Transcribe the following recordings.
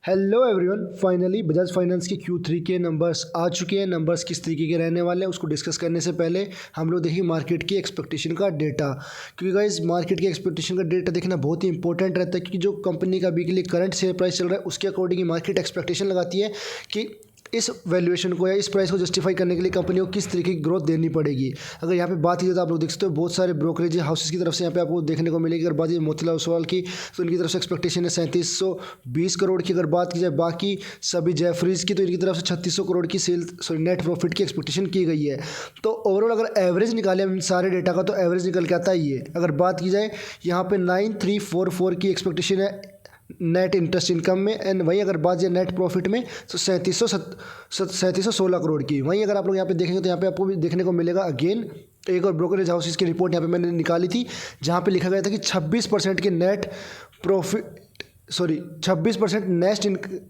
Hello everyone, finally Bajaj finance के Q3 के numbers आ चुके हैं। नंबर्स किस तरीके के रहने वाले हैं उसको डिस्कस करने से पहले हम लोग देखिए मार्केट की एक्सपेक्टेशन का डेटा, क्योंकि गाइस मार्केट की एक्सपेक्टेशन का डेटा देखना बहुत ही इंपॉर्टेंट रहता है, क्योंकि जो कंपनी का वीकली करंट शेयर प्राइस चल रहा है उसके अकॉर्डिंग मार्केट एक्सपेक्टेशन लगाती है कि इस वैल्यूएशन को या इस प्राइस को जस्टिफाई करने के लिए कंपनी को किस तरीके की ग्रोथ देनी पड़ेगी। अगर यहाँ पे बात की जाए तो आप लोग देख सकते हो बहुत सारे ब्रोकरेज हाउसेस की तरफ से यहाँ पे आपको देखने को मिलेगी। अगर बात की मोतीलाल ओसवाल की तो इनकी तरफ से एक्सपेक्टेशन है 3720 करोड़ की। अगर बात की जाए बाकी सभी जेफरीज की तो इनकी तरफ से 3600 करोड़ की नेट प्रॉफिट की एक्सपेक्टेशन की गई है। तो ओवरऑल अगर एवरेज निकाले हम सारे डेटा का तो एवरेज निकल के आता ही है। अगर बात की जाए यहाँ पे 9344 की एक्सपेक्टेशन है नेट इंटरेस्ट इनकम में, एंड वहीं अगर बात जाए नेट प्रॉफिट में तो 3716 करोड़ की। वहीं अगर आप लोग यहाँ पे देखेंगे तो यहाँ पे आपको भी देखने को मिलेगा अगेन एक और ब्रोकरेज हाउसेस की रिपोर्ट यहाँ पे मैंने निकाली थी, जहाँ पे लिखा गया था कि 26% के net profit 26%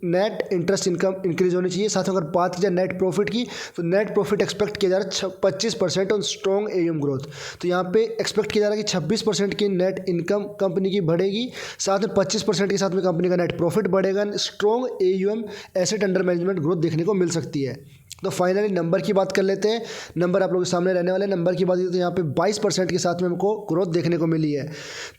net interest income increase होनी चाहिए। साथ में अगर बात की जाए नेट प्रॉफिट की तो नेट प्रॉफिट एक्सपेक्ट किया जा रहा है 25% ऑन स्ट्रॉन्ग एयूएम ग्रोथ। तो यहाँ पे एक्सपेक्ट किया जा रहा है कि 26% की नेट इनकम कंपनी की बढ़ेगी, साथ में 25% के साथ में कंपनी का नेट प्रॉफिट बढ़ेगा। Strong AUM asset under management growth देखने को मिल सकती है। तो फाइनली नंबर की बात कर लेते हैं। नंबर आप लोगों के सामने रहने वाले नंबर की बात की तो यहाँ पे 22% के साथ में हमको ग्रोथ देखने को मिली है।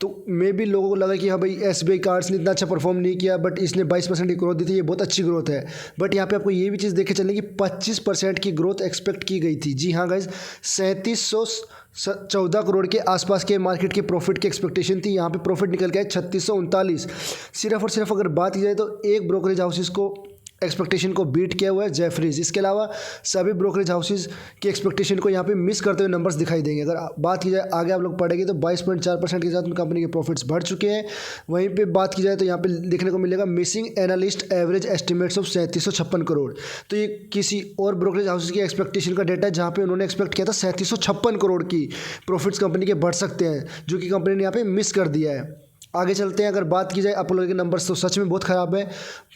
तो मे भी लोगों को लगा कि हाँ भाई एसबीआई कार्ड्स ने इतना अच्छा परफॉर्म नहीं किया, बट इसने 22% की ग्रोथ दी थी, ये बहुत अच्छी ग्रोथ है। बट यहाँ पे आपको ये भी चीज़ देखे चलने की 25% की ग्रोथ एक्सपेक्ट की गई थी। जी हाँ गाइज, 3714 करोड़ के आसपास के मार्केट के प्रॉफिट की एक्सपेक्टेशन थी। यहाँ पे प्रॉफिट निकल के आए 3639। सिर्फ और सिर्फ अगर बात की जाए तो एक ब्रोकरेज हाउसेस को एक्सपेक्टेशन को बीट किया हुआ है, जेफरीज। इसके अलावा सभी ब्रोकरेज हाउसेस की एक्सपेक्टेशन को यहाँ पे मिस करते हुए नंबर्स दिखाई देंगे। अगर बात की जाए आगे आप लोग पढ़ेंगे तो 22.4% के साथ में कंपनी के प्रॉफिट्स बढ़ चुके हैं। वहीं पे बात की जाए तो यहाँ पे देखने को मिलेगा missing analyst average estimates of 3756 crore. तो ये किसी और ब्रोकरेज हाउसेस की एक्सपेक्टेशन का डेटा है, जहाँ पे उन्होंने एक्सपेक्ट किया था 3756 करोड़ की प्रॉफिट्स कंपनी के बढ़ सकते हैं, जो कि कंपनी ने यहाँ पे मिस कर दिया है। आगे चलते हैं। अगर बात की जाए आप लोगों के नंबर्स तो सच में बहुत ख़राब है,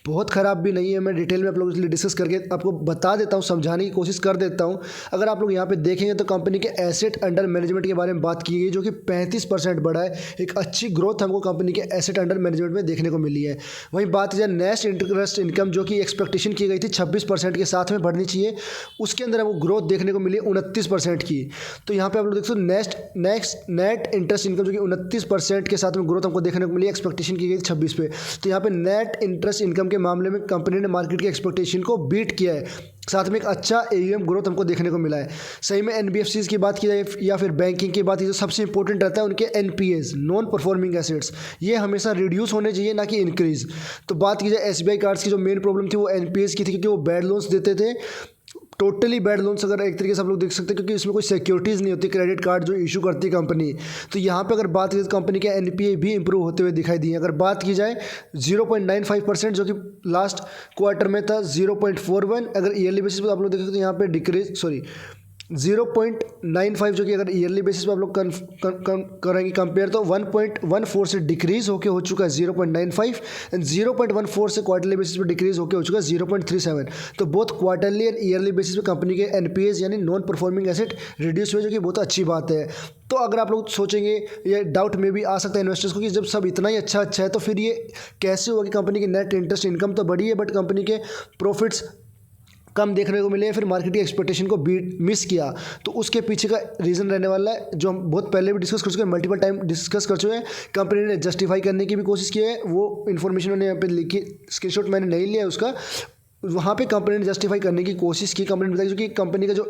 बहुत ख़राब भी नहीं है। मैं डिटेल में आप लोगों के लिए डिस्कस करके आपको बता देता हूँ, समझाने की कोशिश कर देता हूँ। अगर आप लोग यहाँ पे देखेंगे तो कंपनी के एसेट अंडर मैनेजमेंट के बारे में बात की गई, जो कि 35% बढ़ा है। एक अच्छी ग्रोथ हमको कंपनी के एसेट अंडर मैनेजमेंट में देखने को मिली है। वहीं बात की जाए नेट इंटरेस्ट इनकम, जो कि एक्सपेक्टेशन की गई थी 26% के साथ में बढ़नी चाहिए, उसके अंदर हमको ग्रोथ देखने को मिली 29% की। तो यहाँ पर आप लोग देख सकते नेट इंटरेस्ट इनकम जो कि 29% के साथ में ग्रोथ हमको देखने को मिली, एक्सपेक्टेशन की गई थी 26 पे। तो यहाँ पे नेट इंटरेस्ट इनकम के मामले में कंपनी ने मार्केट की एक्सपेक्टेशन को बीट किया है। साथ में एक अच्छा एयूएम ग्रोथ हमको देखने को मिला है। सही में एनबीएफसीज की बात की जाए या फिर बैंकिंग की बात की जाए, सबसे इंपॉर्टेंट रहता है उनके एनपीएस, नॉन परफॉर्मिंग एसेट्स। ये हमेशा रिड्यूस होने चाहिए, ना कि इंक्रीज। तो बात की जाए एसबीआई कार्ड्स की जो मेन प्रॉब्लम थी वो एनपीएस की थी, क्योंकि वो बैड लोन्स देते थे, टोटली बैड लोन्स। अगर एक तरीके से आप लोग देख सकते हैं, क्योंकि इसमें कोई सिक्योरिटीज़ नहीं होती, क्रेडिट कार्ड जो इशू करती है कंपनी। तो यहाँ पे अगर बात की तो कंपनी के एनपीए भी इंप्रूव होते हुए दिखाई दिए। अगर बात की जाए 0.95% जो कि लास्ट क्वार्टर में था 0.41, अगर ईयरली बेसिस पर आप लोग देखें तो यहाँ पे डिक्रीज 0.95 जो कि अगर ईयरली बेसिस पे आप लोग करेंगे कंपेयर तो 1.14 से डिक्रीज होके हो चुका है 0.95, एंड 0.14 से क्वार्टरली बेसिस पे डिक्रीज होके हो चुका है 0.37। तो both quarterly and yearly basis पे कंपनी के एनपीएस यानी नॉन परफॉर्मिंग एसेट रिड्यूस हुए, जो कि बहुत अच्छी बात है। तो अगर आप लोग सोचेंगे, ये डाउट में भी आ सकता है इन्वेस्टर्स को कि जब सब इतना ही अच्छा है तो फिर ये कैसे हुआ कि कंपनी की नेट इंटरेस्ट इनकम तो बढ़ी है बट कंपनी के प्रॉफिट्स कम देखने को मिले, फिर मार्केट की एक्सपेक्टेशन को बीट मिस किया। तो उसके पीछे का रीज़न रहने वाला है, जो हम बहुत पहले भी डिस्कस कर चुके हैं, मल्टीपल टाइम डिस्कस कर चुके हैं। कंपनी ने जस्टिफाई करने की भी कोशिश की है, वो इन्फॉर्मेशन उन्होंने यहाँ पे लिखी, स्क्रीनशॉट मैंने नहीं लिया उसका। वहाँ पे कंपनी ने जस्टिफाई करने की कोशिश की। कंपनी ने बताया कि कंपनी का जो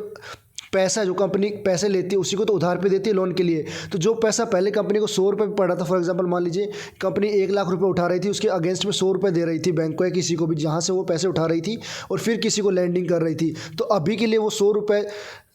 पैसा, जो कंपनी पैसे लेती है उसी को तो उधार पे देती है लोन के लिए। तो जो पैसा पहले कंपनी को 100 रुपये पड़ रहा था, फॉर एग्जांपल मान लीजिए कंपनी 1 लाख रुपए उठा रही थी, उसके अगेंस्ट में 100 रुपये दे रही थी बैंक को या किसी को भी, जहाँ से वो पैसे उठा रही थी और फिर किसी को लैंडिंग कर रही थी। तो अभी के लिए वो 100 रुपये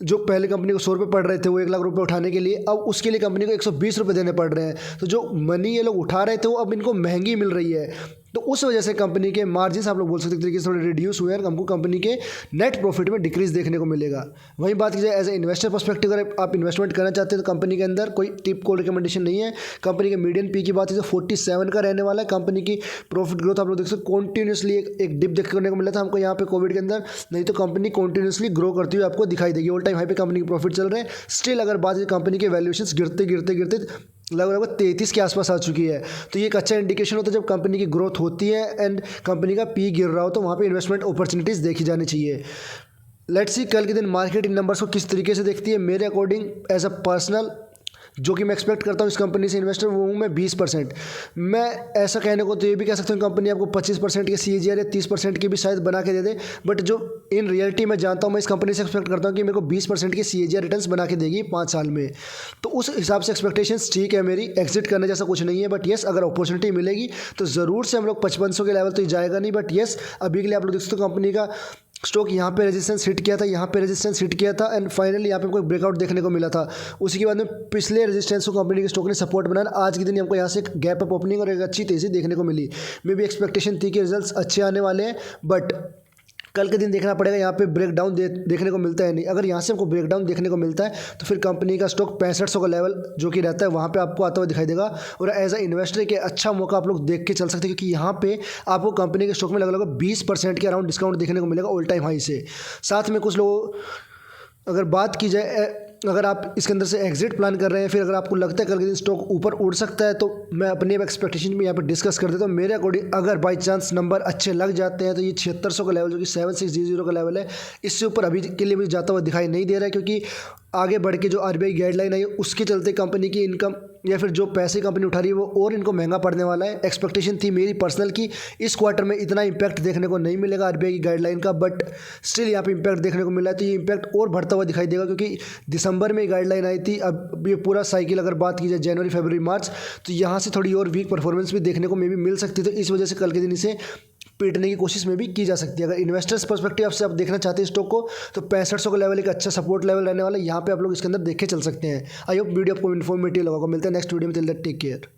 जो पहले कंपनी को 100 रुपये पड़ रहे थे वो 1 लाख रुपए उठाने के लिए, अब उसके लिए कंपनी को 120 रुपये देने पड़ रहे हैं। तो जो मनी ये लोग उठा रहे थे वो अब इनको महंगी मिल रही है। तो उस वजह से कंपनी के मार्जिन आप लोग बोल सकते हैं तरीके से थोड़े रिड्यूस हुए हैं, हमको कंपनी के नेट प्रॉफिट में डिक्रीज देखने को मिलेगा। वहीं बात की जाए एज ए इन्वेस्टर पर्सपेक्टिव, अगर आप इन्वेस्टमेंट करना चाहते हैं तो कंपनी के अंदर कोई टिप को रिकमेंडेशन नहीं है। कंपनी के मीडियन पी की बात की तो 47 का रहने वाला है। कंपनी की प्रॉफिट ग्रोथ आप लोग देख सकते कॉन्टीन्यूसली एक डिप देखने को मिला था हमको यहाँ पे कोविड के अंदर, नहीं तो कंपनी कॉन्टीन्यूसली ग्रो करती हुई आपको दिखाई देगी। ऑल टाइम हाई पे कंपनी के प्रॉफिट चल रहे हैं। स्टिल अगर बात की कंपनी के वैल्यूएशंस गिरते लगभग 33 के आसपास आ चुकी है। तो ये एक अच्छा इंडिकेशन होता है जब कंपनी की ग्रोथ होती है एंड कंपनी का पी गिर रहा हो, तो वहाँ पे इन्वेस्टमेंट अपॉर्चुनिटीज़ देखी जानी चाहिए। लेट्स सी कल के दिन मार्केट इन नंबर्स को किस तरीके से देखती है। मेरे अकॉर्डिंग एज अ पर्सनल जो कि मैं एक्सपेक्ट करता हूँ इस कंपनी से इन्वेस्टर, वो हूँ मैं 20%। मैं ऐसा कहने को तो ये भी कह सकता हूँ कंपनी आपको 25% के CAGR या 30% की भी शायद बना के दे दे, बट जो इन रियलिटी मैं जानता हूँ, मैं इस कंपनी से एक्सपेक्ट करता हूँ कि मेरे को 20% के CAGR रिटर्न्स बना के देगी 5 साल में। तो उस हिसाब से एक्सपेक्टेशंस ठीक है मेरी, एग्जिट करने जैसा कुछ नहीं है। बट येस, अगर अपॉर्चुनिटी मिलेगी तो ज़रूर से हम लोग 5500 के लेवल तो जाएगा नहीं, बट येस अभी के लिए आप लोग देख सकते हो कंपनी का स्टॉक यहाँ पे रेजिस्टेंस हिट किया था, यहाँ पे रेजिस्टेंस हिट किया था एंड फाइनली यहाँ पे हमको ब्रेकआउट देखने को मिला था। उसी के बाद में पिछले रेजिस्टेंस को कंपनी के स्टॉक ने सपोर्ट बनाया। आज के दिन हमको यहाँ से एक गैप अप ओपनिंग और एक अच्छी तेज़ी देखने को मिली। मे भी एक्सपेक्टेशन थी कि रिजल्ट्स अच्छे आने वाले हैं, बट कल के दिन देखना पड़ेगा। यहाँ पे ब्रेकडाउन देखने को मिलता है नहीं। अगर यहाँ से हमको ब्रेकडाउन देखने को मिलता है तो फिर कंपनी का स्टॉक 6500 का लेवल जो कि रहता है वहाँ पे आपको आता हुआ दिखाई देगा। और एज अ इन्वेस्टर के अच्छा मौका आप लोग देख के चल सकते हैं, क्योंकि यहाँ पे आपको कंपनी के स्टॉक में लगभग 20% के अराउंड डिस्काउंट देखने को मिलेगा ऑल टाइम हाई से। साथ में कुछ लोगों अगर बात की जाए, अगर आप इसके अंदर से एग्जिट प्लान कर रहे हैं, फिर अगर आपको लगता है कल के दिन स्टॉक ऊपर उड़ सकता है, तो मैं अपने एक्सपेक्टेशन में यहाँ पे डिस्कस कर देता हूँ। मेरे अकॉर्डिंग अगर बाई चांस नंबर अच्छे लग जाते हैं तो ये 7600 का लेवल जो कि 7600 का लेवल है, इससे ऊपर अभी के लिए मुझे जाता हुआ दिखाई नहीं दे रहा है, क्योंकि आगे बढ़ के जो RBI गाइडलाइन आई है उसके चलते कंपनी की इनकम या फिर जो पैसे कंपनी उठा रही है वो और इनको महंगा पड़ने वाला है। एक्सपेक्टेशन थी मेरी पर्सनल की इस क्वार्टर में इतना इंपैक्ट देखने को नहीं मिलेगा RBI की गाइडलाइन का, बट स्टिल यहाँ पे इंपैक्ट देखने को मिला है। तो ये इंपैक्ट और बढ़ता हुआ दिखाई देगा, क्योंकि दिसंबर में गाइडलाइन आई थी। अब ये पूरा साइकिल अगर बात की जाए जनवरी फरवरी मार्च, तो यहाँ से थोड़ी और वीक परफॉर्मेंस भी देखने को मे भी मिल सकती है। तो इस वजह से कल के दिन इसे पीटने की कोशिश में भी की जा सकती है। अगर इन्वेस्टर्स पर्सपेक्टिव से आप देखना चाहते हैं स्टॉक को, तो 6500 का लेवल एक अच्छा सपोर्ट लेवल रहने वाला है। यहाँ पे आप लोग इसके अंदर देख के चल सकते हैं। आई होप वीडियो आपको इन्फॉर्मेटिव लगा। मिलते हैं नेक्स्ट वीडियो में, टिल दैट टेक केयर।